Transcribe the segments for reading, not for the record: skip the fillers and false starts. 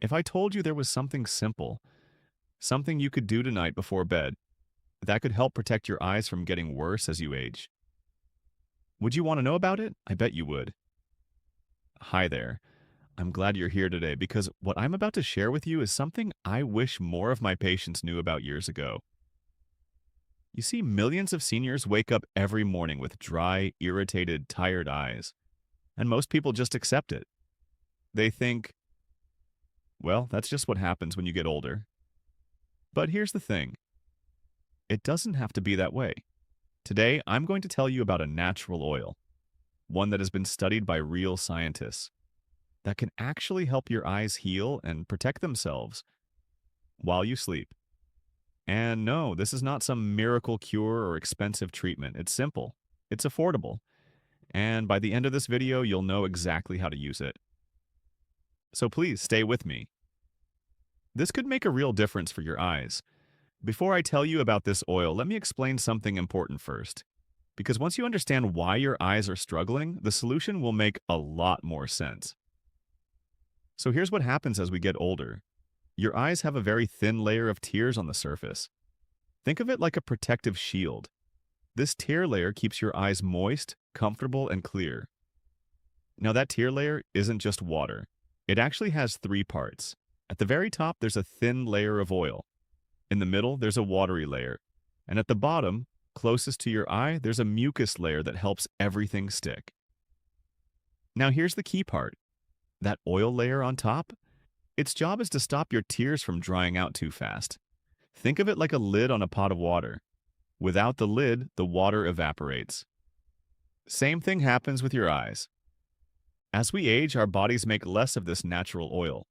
If I told you there was something simple, something you could do tonight before bed, that could help protect your eyes from getting worse as you age, would you want to know about it? I bet you would. Hi there. I'm glad you're here today because what I'm about to share with you is something I wish more of my patients knew about years ago. You see, millions of seniors wake up every morning with dry, irritated, tired eyes, and most people just accept it. They think, well, that's just what happens when you get older. But here's the thing, it doesn't have to be that way. Today, I'm going to tell you about a natural oil, one that has been studied by real scientists, that can actually help your eyes heal and protect themselves while you sleep. And no, this is not some miracle cure or expensive treatment. It's simple, it's affordable, and by the end of this video, you'll know exactly how to use it. So please stay with me. This could make a real difference for your eyes. Before I tell you about this oil, let me explain something important first. Because once you understand why your eyes are struggling, the solution will make a lot more sense. So here's what happens as we get older. Your eyes have a very thin layer of tears on the surface. Think of it like a protective shield. This tear layer keeps your eyes moist, comfortable, and clear. Now that tear layer isn't just water. It actually has three parts. At the very top, there's a thin layer of oil. In the middle, there's a watery layer. And at the bottom, closest to your eye, there's a mucus layer that helps everything stick. Now here's the key part. That oil layer on top, its job is to stop your tears from drying out too fast. Think of it like a lid on a pot of water. Without the lid, the water evaporates. Same thing happens with your eyes. As we age, our bodies make less of this natural oil.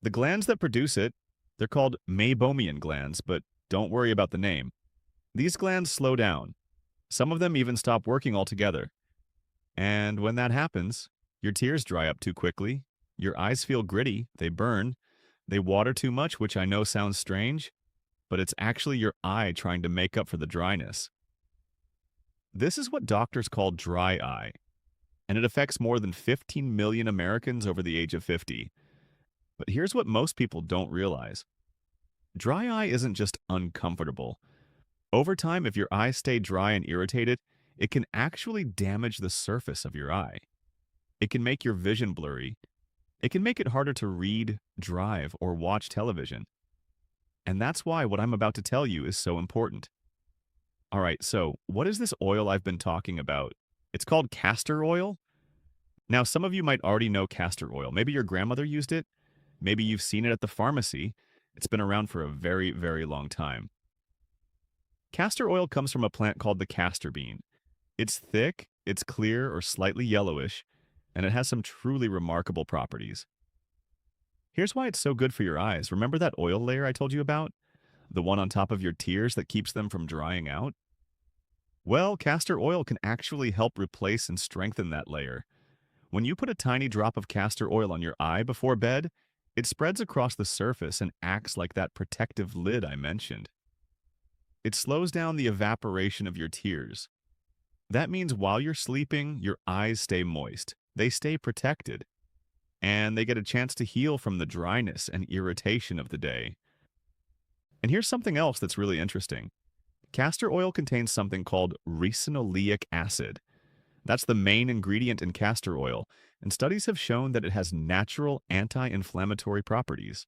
The glands that produce it, they're called meibomian glands, but don't worry about the name. These glands slow down. Some of them even stop working altogether. And when that happens, your tears dry up too quickly, your eyes feel gritty, they burn, they water too much, which I know sounds strange, but it's actually your eye trying to make up for the dryness. This is what doctors call dry eye, and it affects more than 15 million Americans over the age of 50. But here's what most people don't realize. Dry eye isn't just uncomfortable. Over time, if your eyes stay dry and irritated, it can actually damage the surface of your eye. It can make your vision blurry. It can make it harder to read, drive, or watch television. And that's why what I'm about to tell you is so important. All right, so what is this oil I've been talking about? It's called castor oil. Now, some of you might already know castor oil. Maybe your grandmother used it. Maybe you've seen it at the pharmacy. It's been around for a very, very long time. Castor oil comes from a plant called the castor bean. It's thick, it's clear or slightly yellowish, and it has some truly remarkable properties. Here's why it's so good for your eyes. Remember that oil layer I told you about? The one on top of your tears that keeps them from drying out? Well, castor oil can actually help replace and strengthen that layer. When you put a tiny drop of castor oil on your eye before bed, it spreads across the surface and acts like that protective lid I mentioned. It slows down the evaporation of your tears. That means while you're sleeping, your eyes stay moist. They stay protected. And they get a chance to heal from the dryness and irritation of the day. And here's something else that's really interesting. Castor oil contains something called ricinoleic acid. That's the main ingredient in castor oil, and studies have shown that it has natural anti-inflammatory properties.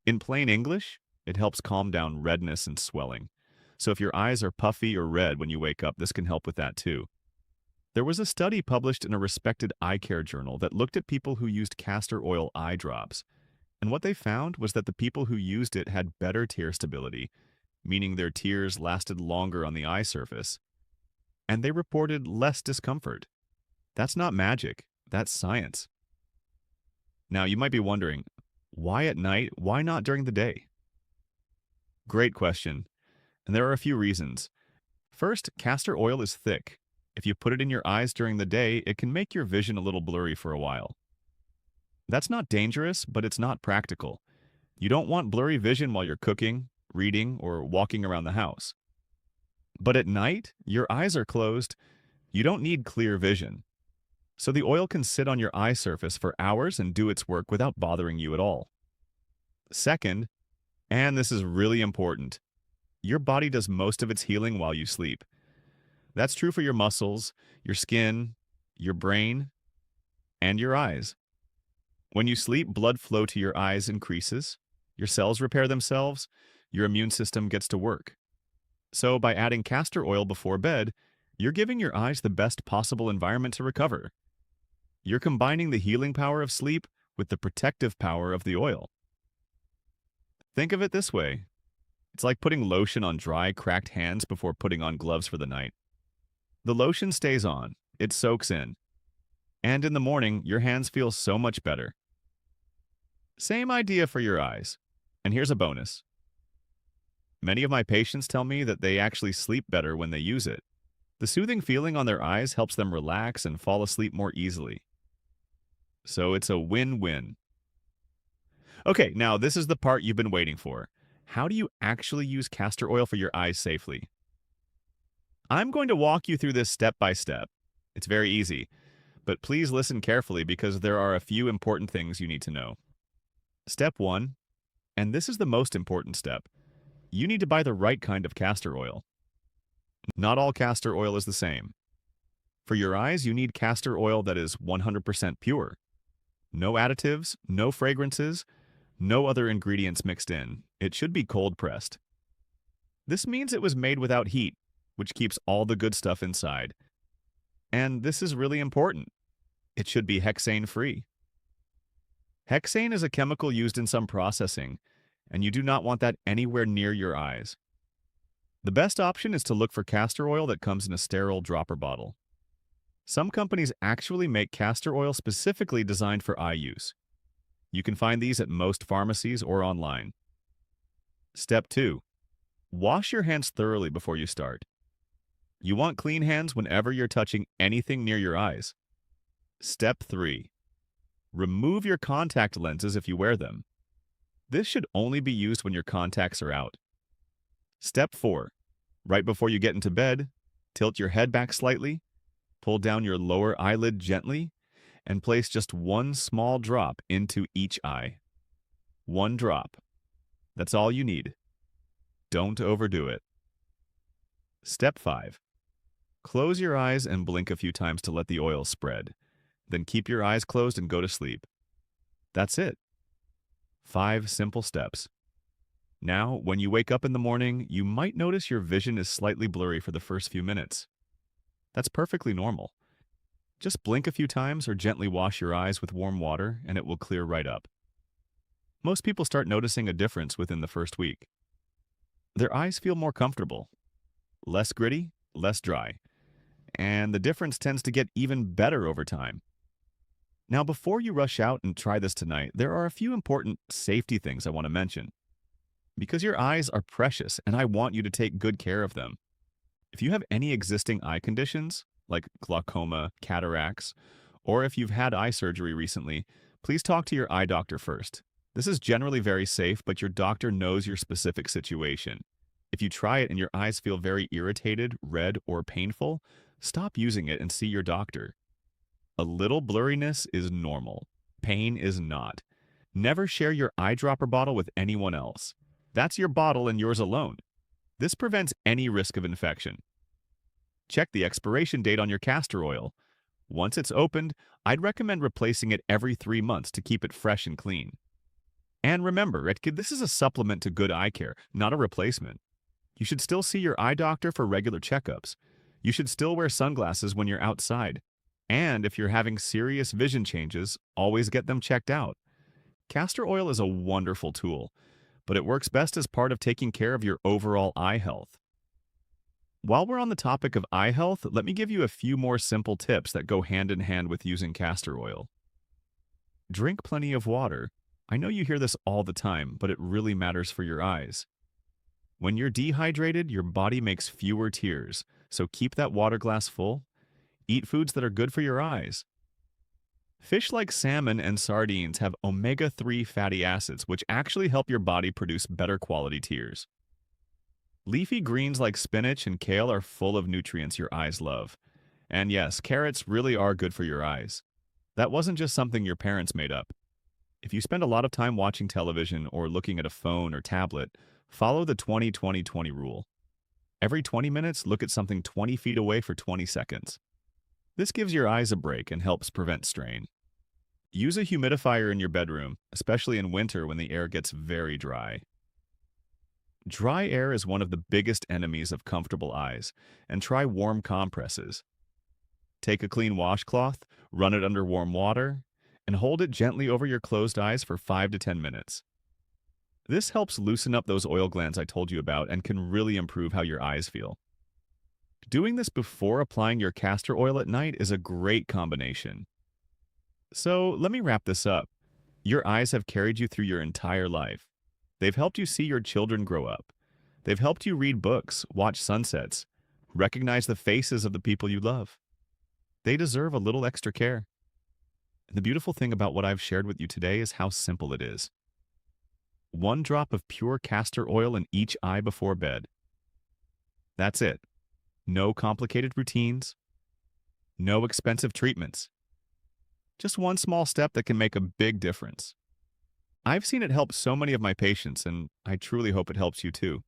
In plain English, it helps calm down redness and swelling. So if your eyes are puffy or red when you wake up, this can help with that too. There was a study published in a respected eye care journal that looked at people who used castor oil eye drops. And what they found was that the people who used it had better tear stability, meaning their tears lasted longer on the eye surface. And they reported less discomfort. That's not magic, that's science. Now, you might be wondering, why at night? Why not during the day? Great question. And there are a few reasons. First, castor oil is thick. If you put it in your eyes during the day, it can make your vision a little blurry for a while. That's not dangerous, but it's not practical. You don't want blurry vision while you're cooking, reading, or walking around the house. But at night, your eyes are closed. You don't need clear vision. So the oil can sit on your eye surface for hours and do its work without bothering you at all. Second, and this is really important, your body does most of its healing while you sleep. That's true for your muscles, your skin, your brain, and your eyes. When you sleep, blood flow to your eyes increases, your cells repair themselves, your immune system gets to work. So, by adding castor oil before bed, you're giving your eyes the best possible environment to recover. You're combining the healing power of sleep with the protective power of the oil. Think of it this way: it's like putting lotion on dry, cracked hands before putting on gloves for the night. The lotion stays on, it soaks in, and in the morning, your hands feel so much better. Same idea for your eyes. And here's a bonus: many of my patients tell me that they actually sleep better when they use it. The soothing feeling on their eyes helps them relax and fall asleep more easily. So it's a win-win. Okay, now this is the part you've been waiting for. How do you actually use castor oil for your eyes safely? I'm going to walk you through this step by step. It's very easy, but please listen carefully because there are a few important things you need to know. Step 1, and this is the most important step: you need to buy the right kind of castor oil. Not all castor oil is the same. For your eyes, you need castor oil that is 100% pure. No additives, no fragrances, no other ingredients mixed in. It should be cold pressed. This means it was made without heat, which keeps all the good stuff inside. And this is really important: it should be hexane free. Hexane is a chemical used in some processing, and you do not want that anywhere near your eyes. The best option is to look for castor oil that comes in a sterile dropper bottle. Some companies actually make castor oil specifically designed for eye use. You can find these at most pharmacies or online. Step 2. Wash your hands thoroughly before you start. You want clean hands whenever you're touching anything near your eyes. Step 3. Remove your contact lenses if you wear them. This should only be used when your contacts are out. Step 4. Right before you get into bed, tilt your head back slightly, pull down your lower eyelid gently, and place just one small drop into each eye. One drop. That's all you need. Don't overdo it. Step 5. Close your eyes and blink a few times to let the oil spread. Then keep your eyes closed and go to sleep. That's it. 5 simple steps. Now, when you wake up in the morning, you might notice your vision is slightly blurry for the first few minutes. That's perfectly normal. Just blink a few times or gently wash your eyes with warm water and it will clear right up. Most people start noticing a difference within the first week. Their eyes feel more comfortable, less gritty, less dry, and the difference tends to get even better over time. Now, before you rush out and try this tonight, there are a few important safety things I want to mention. Because your eyes are precious and I want you to take good care of them. If you have any existing eye conditions, like glaucoma, cataracts, or if you've had eye surgery recently, please talk to your eye doctor first. This is generally very safe, but your doctor knows your specific situation. If you try it and your eyes feel very irritated, red, or painful, stop using it and see your doctor. A little blurriness is normal. Pain is not. Never share your eyedropper bottle with anyone else. That's your bottle and yours alone. This prevents any risk of infection. Check the expiration date on your castor oil. Once it's opened, I'd recommend replacing it every 3 months to keep it fresh and clean. And remember, this is a supplement to good eye care, not a replacement. You should still see your eye doctor for regular checkups. You should still wear sunglasses when you're outside. And if you're having serious vision changes, always get them checked out. Castor oil is a wonderful tool, but it works best as part of taking care of your overall eye health. While we're on the topic of eye health, let me give you a few more simple tips that go hand in hand with using castor oil. Drink plenty of water. I know you hear this all the time, but it really matters for your eyes. When you're dehydrated, your body makes fewer tears, so keep that water glass full. Eat foods that are good for your eyes. Fish like salmon and sardines have omega-3 fatty acids, which actually help your body produce better quality tears. Leafy greens like spinach and kale are full of nutrients your eyes love. And yes, carrots really are good for your eyes. That wasn't just something your parents made up. If you spend a lot of time watching television or looking at a phone or tablet, follow the 20-20-20 rule. Every 20 minutes, look at something 20 feet away for 20 seconds. This gives your eyes a break and helps prevent strain. Use a humidifier in your bedroom, especially in winter when the air gets very dry. Dry air is one of the biggest enemies of comfortable eyes, and try warm compresses. Take a clean washcloth, run it under warm water, and hold it gently over your closed eyes for 5 to 10 minutes. This helps loosen up those oil glands I told you about and can really improve how your eyes feel. Doing this before applying your castor oil at night is a great combination. So let me wrap this up. Your eyes have carried you through your entire life. They've helped you see your children grow up. They've helped you read books, watch sunsets, recognize the faces of the people you love. They deserve a little extra care. And the beautiful thing about what I've shared with you today is how simple it is. 1 drop of pure castor oil in each eye before bed. That's it. No complicated routines. No expensive treatments. Just one small step that can make a big difference. I've seen it help so many of my patients, and I truly hope it helps you too.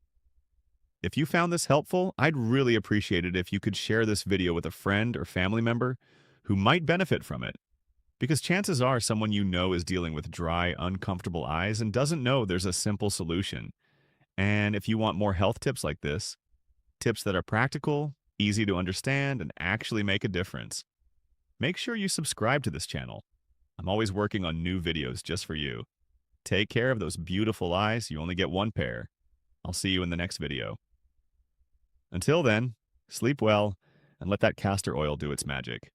If you found this helpful, I'd really appreciate it if you could share this video with a friend or family member who might benefit from it. Because chances are someone you know is dealing with dry, uncomfortable eyes and doesn't know there's a simple solution. And if you want more health tips like this, tips that are practical, easy to understand, and actually make a difference, make sure you subscribe to this channel. I'm always working on new videos just for you. Take care of those beautiful eyes. You only get one pair. I'll see you in the next video. Until then, sleep well and let that castor oil do its magic.